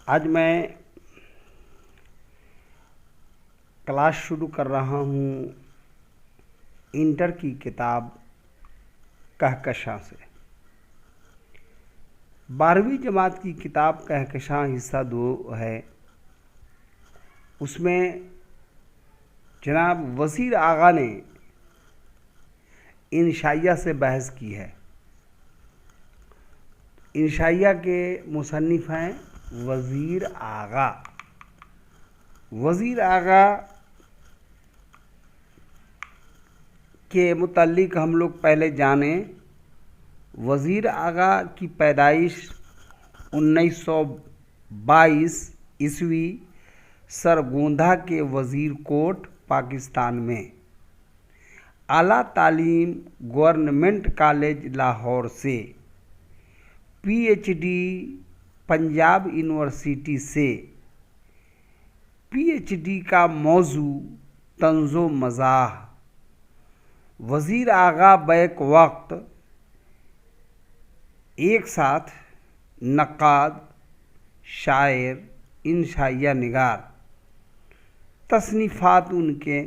आज मैं क्लास शुरू कर रहा हूँ इंटर की किताब कहकशां से। 12वीं जमात की किताब कहकशां हिस्सा 2 है। उसमें जनाब वज़ीर आगा ने इंशाइया से बहस की है। इंशाइया के मुसन्निफ़ हैं वज़ीर आगा। वज़ीर आगा के मुताल्लिक़ हम लोग पहले जानें। वज़ीर आगा की पैदाइश 1922 ईस्वी सरगोंधा के वज़ीर कोट पाकिस्तान में। आला तालीम गवर्नमेंट कॉलेज लाहौर से, पीएचडी पंजाब यूनिवर्सिटी से। पीएचडी का मौजू तंज़ो मज़ाह। वज़ीर आगा बैक वक्त एक साथ नक़ाद, शायर, इंशाइया निगार। तसनीफ़ात उनके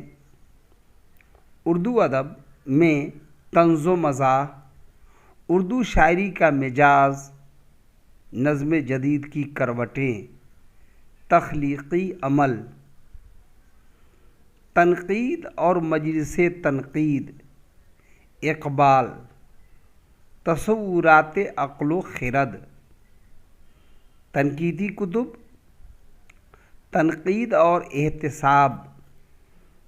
उर्दू अदब में तंज़ो मज़ाह, उर्दू शायरी का मिजाज, नज़्म जदीद की करवटें, तख्लीक़ी अमल, तनक़ीद और मजलिसे तनक़ीद, इक़बाल, तसव्वुरात अक़्ल व ख़िरद। तनक़ीदी कुतुब, तनक़ीद और एहतिसाब,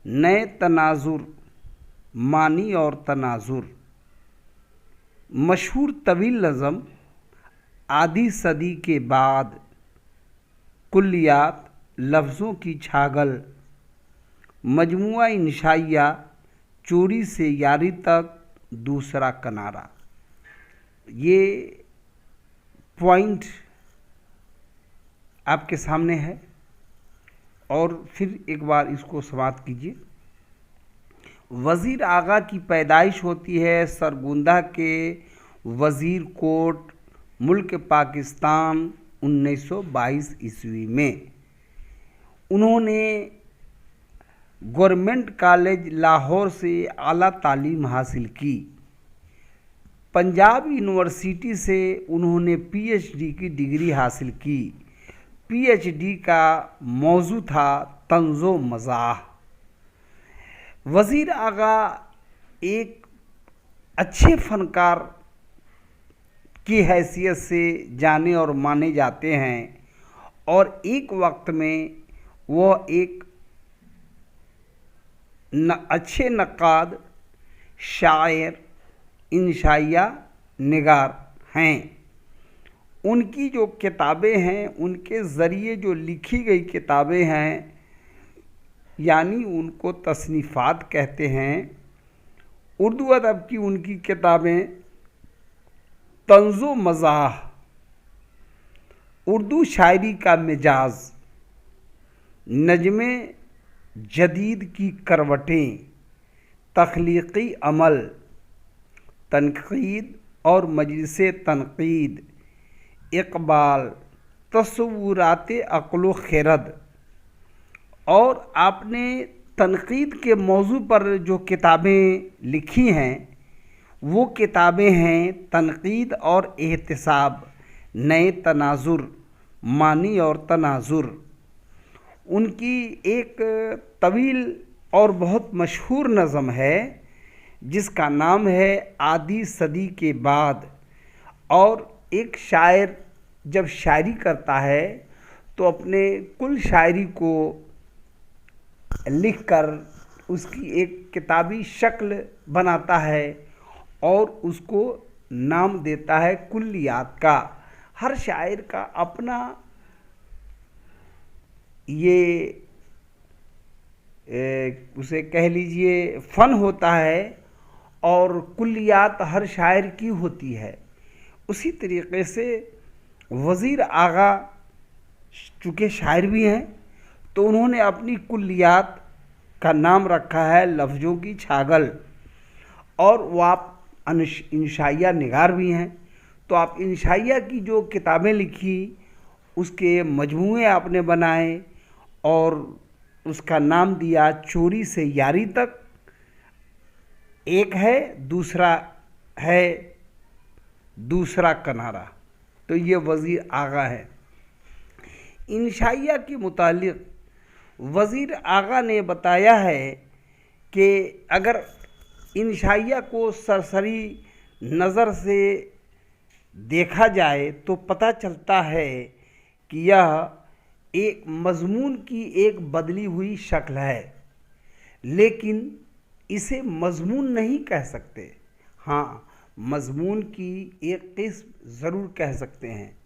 नए तनाज़ुर, मानी और तनाज़ुर। मशहूर तवील नज़म आधी सदी के बाद, कुल्लियात, लफ्ज़ों की छागल, मजमुआ इंशाइया, चोरी से यारी तक, दूसरा किनारा। ये पॉइंट आपके सामने है और फिर एक बार इसको समाप्त कीजिए। वज़ीर आगा की पैदाइश होती है सरगोंधा के वज़ीर कोट, मुल्क पाकिस्तान 1922 ईस्वी में। उन्होंने गवर्नमेंट कॉलेज लाहौर से आला तालीम हासिल की। पंजाब यूनिवर्सिटी से उन्होंने पीएचडी की डिग्री हासिल की। पीएचडी का मौजू था तंज़ो मज़ाह। वज़ीर आगा एक अच्छे फ़नकार की हैसियत से जाने और माने जाते हैं और एक वक्त में वह एक अच्छे नक़ाद, शायर, इंशाइया निगार हैं। उनकी जो किताबें हैं, उनके ज़रिए जो लिखी गई किताबें हैं, यानी उनको तसनीफ़ात कहते हैं। उर्दू अदब की उनकी किताबें तंज़ो मज़ाह, उर्दू शायरी का मिजाज, नज़्म जदीद की करवटें, तख्लीक़ी अमल, तनक़ीद और मजलिसे तनक़ीद, इक़बाल, तसव्वुरात अक़्ल व ख़िरद। और आपने तनक़ीद के मौजू पर जो किताबें लिखी हैं वो किताबें हैं तनक़ीद और एहतिसाब, नए तनाज़ुर, मानी और तनाज़ुर। उनकी एक तवील और बहुत मशहूर नज़म है जिसका नाम है आधी सदी के बाद। और एक शायर जब शायरी करता है तो अपने कुल शायरी को लिखकर उसकी एक किताबी शक्ल बनाता है और उसको नाम देता है कुल्लियात का। हर शायर का अपना ये उसे कह लीजिए फ़न होता है और कुल्लियात हर शायर की होती है। उसी तरीक़े से वज़ीर आगा चूँकि शायर भी हैं तो उन्होंने अपनी कुल्लियात का नाम रखा है लफ्ज़ों की छागल। और वो आप इंशाइया निगार भी हैं तो आप इंशाइया की जो किताबें लिखी उसके मजमूए आपने बनाए और उसका नाम दिया चोरी से यारी तक। एक है, दूसरा है दूसरा किनारा, तो ये वज़ीर आगा है। इंशाइया के मुतालिक वज़ीर आगा ने बताया है कि अगर इंशाइया को सरसरी नज़र से देखा जाए तो पता चलता है कि यह एक मज़मून की एक बदली हुई शक्ल है, लेकिन इसे मज़मून नहीं कह सकते। हाँ, मज़मून की एक किस्म ज़रूर कह सकते हैं।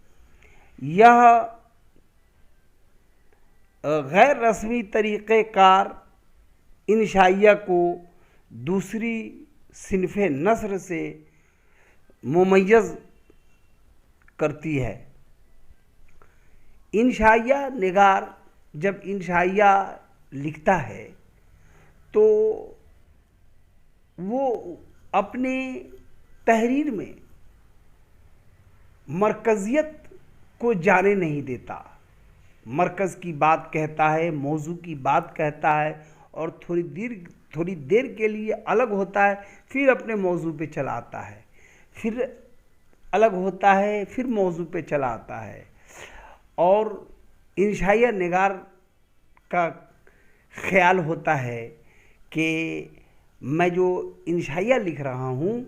यह गैर रस्मी तरीक़ेकार इंशाइया को दूसरी सिनफ़ नस्र से मुमय्यज़ करती है। इंशाइया निगार जब इंशाइया लिखता है तो वो अपने तहरीर में मरकज़ियत को जाने नहीं देता। मरकज़ की बात कहता है, मौजू की बात कहता है और थोड़ी देर के लिए अलग होता है, फिर अपने मौजू पे चला आता है, फिर अलग होता है, फिर मौजू पे चला आता है। और इंशाइया निगार का ख़्याल होता है कि मैं जो इंशाइया लिख रहा हूँ,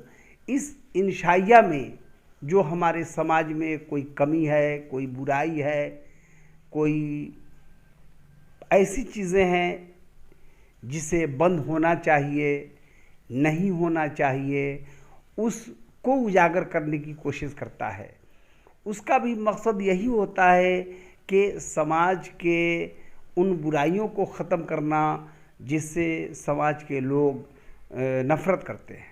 इस इंशाइया में जो हमारे समाज में कोई कमी है, कोई बुराई है, कोई ऐसी चीज़ें हैं जिसे बंद होना चाहिए, नहीं होना चाहिए, उसको उजागर करने की कोशिश करता है। उसका भी मकसद यही होता है कि समाज के उन बुराइयों को ख़त्म करना जिससे समाज के लोग नफ़रत करते हैं।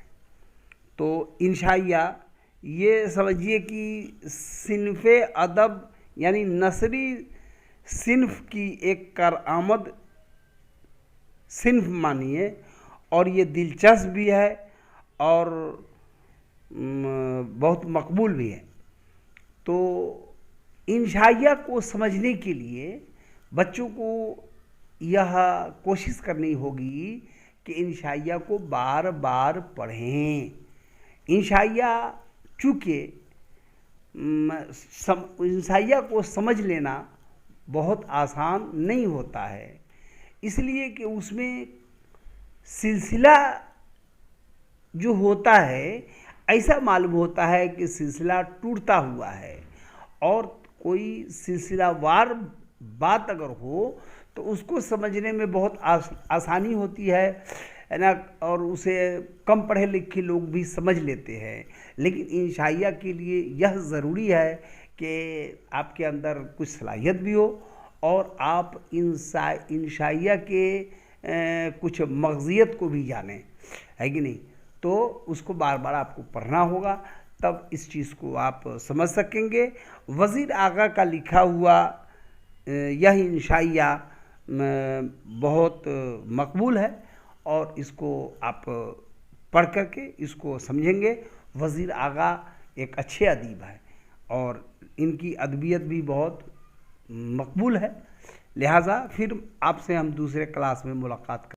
तो इंशाइया ये समझिए कि सिनफ़े अदब यानी नसरी सिनफ की एक कारआमद सिनफ मानिए, और ये दिलचस्प भी है और बहुत मकबूल भी है। तो इंशाइया को समझने के लिए बच्चों को यह कोशिश करनी होगी कि इंशाइया को बार बार पढ़ें। इंशाइया चूँकि इंशाइया को समझ लेना बहुत आसान नहीं होता है, इसलिए कि उसमें सिलसिला जो होता है ऐसा मालूम होता है कि सिलसिला टूटता हुआ है, और कोई सिलसिलावार बात अगर हो तो उसको समझने में बहुत आसानी होती है ना, और उसे कम पढ़े लिखे लोग भी समझ लेते हैं। लेकिन इंशाइया के लिए यह ज़रूरी है कि आपके अंदर कुछ सलाहियत भी हो और आप इंशाइया के कुछ मग़ज़ियत को भी जानें, है कि नहीं। तो उसको बार बार आपको पढ़ना होगा, तब इस चीज़ को आप समझ सकेंगे। वज़ीर आगा का लिखा हुआ यह इंशाइया बहुत मकबूल है और इसको आप पढ़ करके इसको समझेंगे। वज़ीर आगा एक अच्छे अदीब हैं और इनकी अदबियत भी बहुत मकबूल है। लिहाजा फिर आपसे हम दूसरे क्लास में मुलाकात करें।